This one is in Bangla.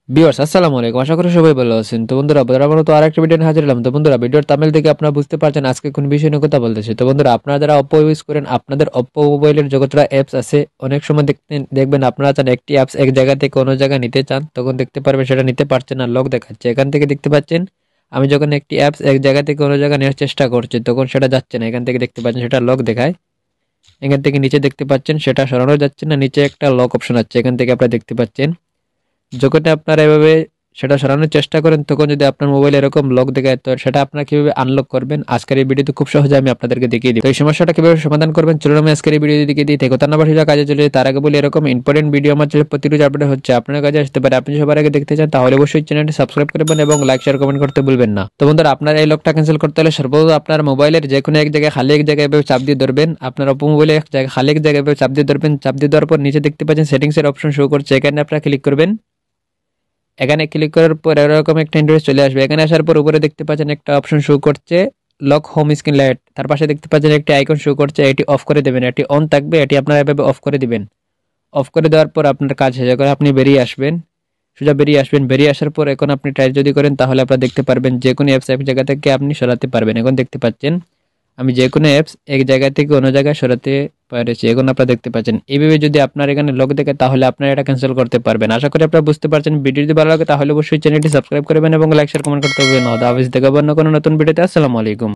ভিউয়ার্স আসসালামু আলাইকুম, আশা করি সবাই ভালো আছেন। তো বন্ধুরা আমরা তো আরেকটা ভিডিও নিয়ে হাজির হলাম। তো বন্ধুরা ভিডিওর থাম্বনেল থেকে আপনারা বুঝতে পারছেন আজকে কোন বিষয় নিয়ে কথা বলতেছি। তো বন্ধুরা আপনারা যারা Oppo ইউজ করেন, আপনাদের Oppo মোবাইলের যতটা অ্যাপস আছে, অনেক সময় দেখবেন আপনারা চান একটি অ্যাপস এক জায়গা থেকে অন্য জায়গায় নিতে চান, তখন দেখতে পারবেন সেটা নিতে পারছেন না, লক দেখাচ্ছে। এখান থেকে দেখতে পাচ্ছেন আমি যখন একটি অ্যাপস এক জায়গা থেকে অন্য জায়গায় নেওয়ার চেষ্টা করছি, তখন সেটা যাচ্ছে না। এখান থেকে দেখতে পাচ্ছেন সেটা লক দেখায়। এখান থেকে নিচে দেখতে পাচ্ছেন সেটা সরানো যাচ্ছে না, নিচে একটা লক অপশন আছে, এখান থেকে আপনারা দেখতে পাচ্ছেন। যখন আপনারা এভাবে সেটা সরানোর চেষ্টা করেন, তখন যদি আপনার মোবাইলে এরকম লক দেখায়, তো সেটা আপনারা কিভাবে আনলক করবেন আজকের এই ভিডিওতে খুব সহজে আমি আপনাদেরকে দেখিয়ে দিই। তো এই সমস্যাটা কিভাবে সমাধান করবেন চলুন আমি আজকের এই ভিডিও দেখিয়ে দিই। কথা না বাড়িয়ে কাজে চলে যাই। তার আগে বলি, এরকম ইম্পর্টেন্ট ভিডিও আমার চ্যানেলে প্রতিরোজ আপডেট হচ্ছে, আপনার কাছে আসতে পারে। আপনি সবার আগে দেখতে চান তাহলে অবশ্যই চ্যানেলটি সাবস্ক্রাইব করবেন এবং লাইক শেয়ার কমেন্ট করতে ভুলবেন না। তো বন্ধুরা আপনার এই লকটা ক্যান্সেল করতে হলে সর্বপ্রথম আপনার মোবাইলের যে কোনো এক জায়গায় খালি এক জায়গায় এভাবে চাপ দিয়ে ধরবেন। আপনার Oppo মোবাইলে এক জায়গায় খালি এক জায়গায় এভাবে চাপ দিয়ে ধরবেন। চাপ দিয়ে দেওয়ার পর নিচে দেখতে পাচ্ছেন সেটিংস এর অপশন শো করছে, এখানে আপনারা ক্লিক করবেন। এখানে ক্লিক করার পর এরকম একটা ইন্টারফেস চলে আসবে। এখানে আসার পর উপরে দেখতে পাচ্ছেন একটা অপশন শো করছে লক হোম স্ক্রিন লাইট, তার পাশে দেখতে পাচ্ছেন একটি আইকন শো করছে, এটি অফ করে দেবেন। এটি অন থাকবে, এটি আপনারা এভাবে অফ করে দিবেন। অফ করে দেওয়ার পর আপনার কাজ শেষ করে আপনি বেরিয়ে আসবেন, সোজা বেরিয়ে আসবেন। বেরিয়ে আসার পর এখন আপনি ট্রাই যদি করেন তাহলে আপনারা দেখতে পারবেন যে কোনো অ্যাপস এক জায়গা থেকে আপনি সরাতে পারবেন। এখন দেখতে পাচ্ছেন আমি যে কোনো অ্যাপস এক জায়গা থেকে অন্য জায়গায় সরাতে পেরেছি, এখন আপনারা দেখতে পাচ্ছেন। এইভাবে যদি আপনার এখানে লক দেখে তাহলে আপনারা এটা ক্যান্সেল করতে পারবেন। আশা করি আপনারা বুঝতে পারছেন। ভিডিও যদি ভালো লাগে তাহলে অবশ্যই চ্যানেলটি সাবস্ক্রাইব করবেন এবং লাইক শেয়ার কমেন্ট করতে ভুলবেন না। হাফেজ, দেখাবো অন্য কোনো নতুন ভিডিওতে। আসসালামু আলাইকুম।